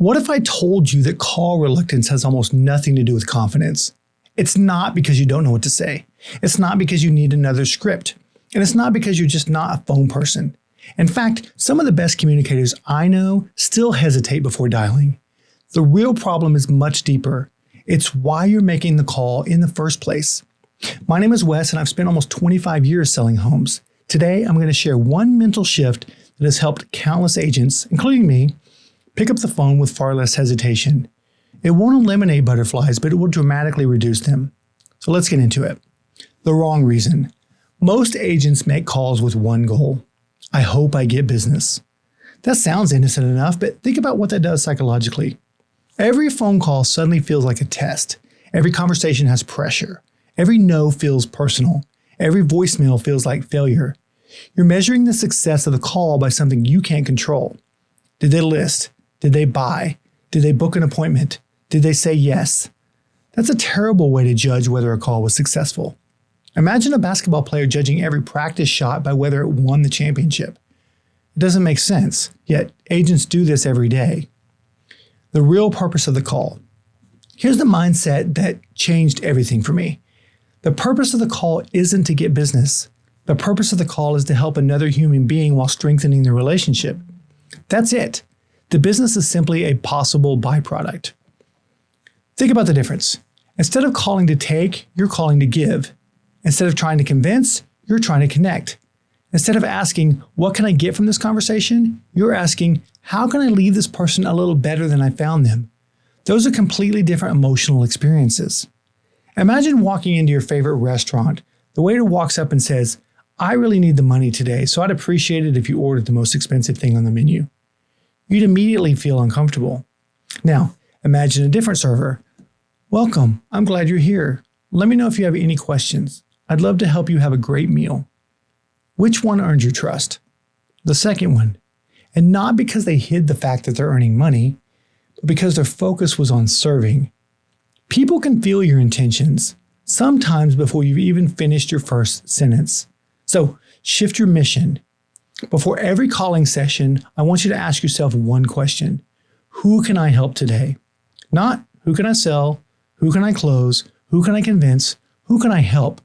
What if I told you that call reluctance has almost nothing to do with confidence? It's not because you don't know what to say. It's not because you need another script. And it's not because you're just not a phone person. In fact, some of the best communicators I know still hesitate before dialing. The real problem is much deeper. It's why you're making the call in the first place. My name is Wes, and I've spent almost 25 years selling homes. Today, I'm going to share one mental shift that has helped countless agents, including me, pick up the phone with far less hesitation. It won't eliminate butterflies, but it will dramatically reduce them. So let's get into it. The wrong reason. Most agents make calls with one goal. I hope I get business. That sounds innocent enough, but think about what that does psychologically. Every phone call suddenly feels like a test. Every conversation has pressure. Every no feels personal. Every voicemail feels like failure. You're measuring the success of the call by something you can't control. Did they list? Did they buy? Did they book an appointment? Did they say yes? That's a terrible way to judge whether a call was successful. Imagine a basketball player judging every practice shot by whether it won the championship. It doesn't make sense, yet agents do this every day. The real purpose of the call. Here's the mindset that changed everything for me. The purpose of the call isn't to get business. The purpose of the call is to help another human being while strengthening the relationship. That's it. The business is simply a possible byproduct. Think about the difference. Instead of calling to take, you're calling to give. Instead of trying to convince, you're trying to connect. Instead of asking, what can I get from this conversation? You're asking, how can I leave this person a little better than I found them? Those are completely different emotional experiences. Imagine walking into your favorite restaurant. The waiter walks up and says, I really need the money today, so I'd appreciate it if you ordered the most expensive thing on the menu. You'd immediately feel uncomfortable. Now, imagine a different server. Welcome, I'm glad you're here. Let me know if you have any questions. I'd love to help you have a great meal. Which one earned your trust? The second one. And not because they hid the fact that they're earning money, but because their focus was on serving. People can feel your intentions, sometimes before you've even finished your first sentence. So shift your mission. Before every calling session, I want you to ask yourself one question. Who can I help today? Not who can I sell? Who can I close? Who can I convince? Who can I help?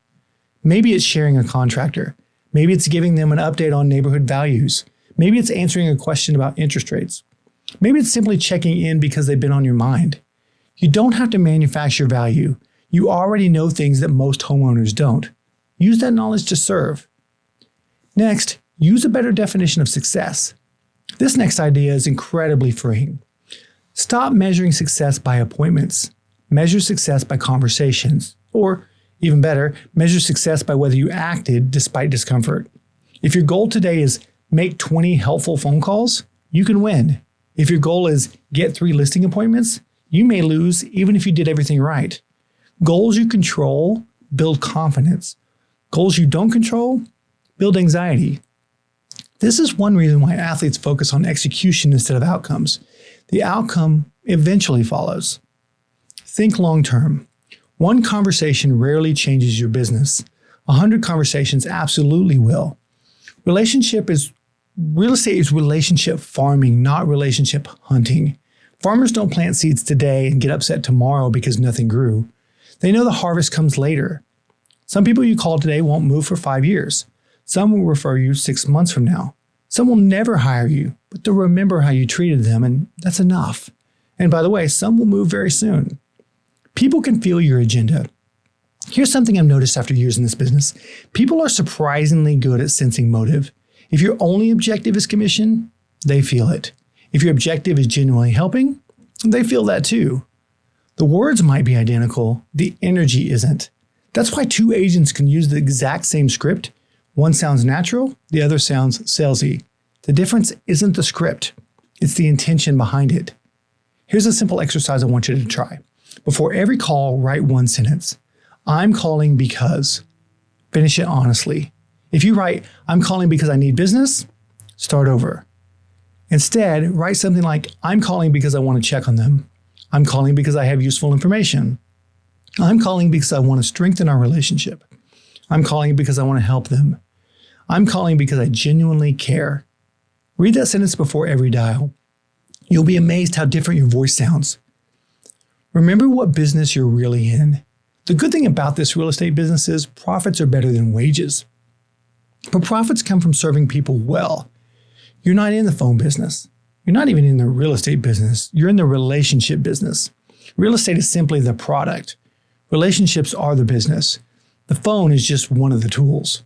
Maybe it's sharing a contractor. Maybe it's giving them an update on neighborhood values. Maybe it's answering a question about interest rates. Maybe it's simply checking in because they've been on your mind. You don't have to manufacture value. You already know things that most homeowners don't. Use that knowledge to serve. Next, use a better definition of success. This next idea is incredibly freeing. Stop measuring success by appointments. Measure success by conversations. Or, even better, measure success by whether you acted despite discomfort. If your goal today is make 20 helpful phone calls, you can win. If your goal is get 3 listing appointments, you may lose even if you did everything right. Goals you control build confidence. Goals you don't control build anxiety. This is one reason why athletes focus on execution instead of outcomes. The outcome eventually follows. Think long term. One conversation rarely changes your business. 100 conversations absolutely will. Real estate is relationship farming, not relationship hunting. Farmers don't plant seeds today and get upset tomorrow because nothing grew. They know the harvest comes later. Some people you call today won't move for 5 years. Some will refer you 6 months from now. Some will never hire you, but they'll remember how you treated them, and that's enough. And by the way, some will move very soon. People can feel your agenda. Here's something I've noticed after years in this business. People are surprisingly good at sensing motive. If your only objective is commission, they feel it. If your objective is genuinely helping, they feel that too. The words might be identical, the energy isn't. That's why 2 agents can use the exact same script. One sounds natural, the other sounds salesy. The difference isn't the script, it's the intention behind it. Here's a simple exercise I want you to try. Before every call, write one sentence. I'm calling because. Finish it honestly. If you write, I'm calling because I need business, start over. Instead, write something like, I'm calling because I want to check on them. I'm calling because I have useful information. I'm calling because I want to strengthen our relationship. I'm calling because I want to help them. I'm calling because I genuinely care. Read that sentence before every dial. You'll be amazed how different your voice sounds. Remember what business you're really in. The good thing about this real estate business is profits are better than wages. But profits come from serving people well. You're not in the phone business. You're not even in the real estate business. You're in the relationship business. Real estate is simply the product. Relationships are the business. The phone is just one of the tools.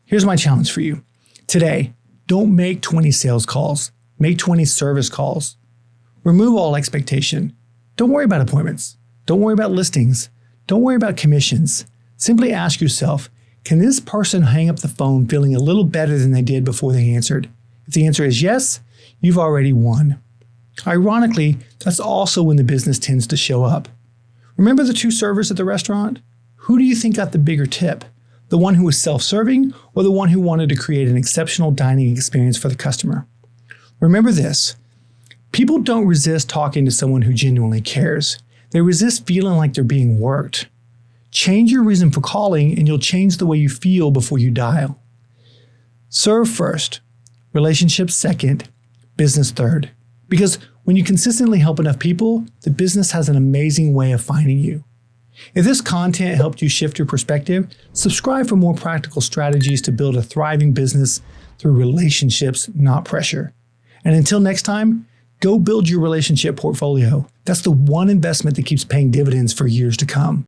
Here's my challenge for you. Today, don't make 20 sales calls. Make 20 service calls. Remove all expectation. Don't worry about appointments. Don't worry about listings. Don't worry about commissions. Simply ask yourself, can this person hang up the phone feeling a little better than they did before they answered? If the answer is yes, you've already won. Ironically, that's also when the business tends to show up. Remember the two servers at the restaurant? Who do you think got the bigger tip? The one who was self-serving or the one who wanted to create an exceptional dining experience for the customer? Remember this, people don't resist talking to someone who genuinely cares. They resist feeling like they're being worked. Change your reason for calling and you'll change the way you feel before you dial. Serve first, relationships second, business third. Because when you consistently help enough people, the business has an amazing way of finding you. If this content helped you shift your perspective, subscribe for more practical strategies to build a thriving business through relationships, not pressure. And until next time, go build your relationship portfolio. That's the one investment that keeps paying dividends for years to come.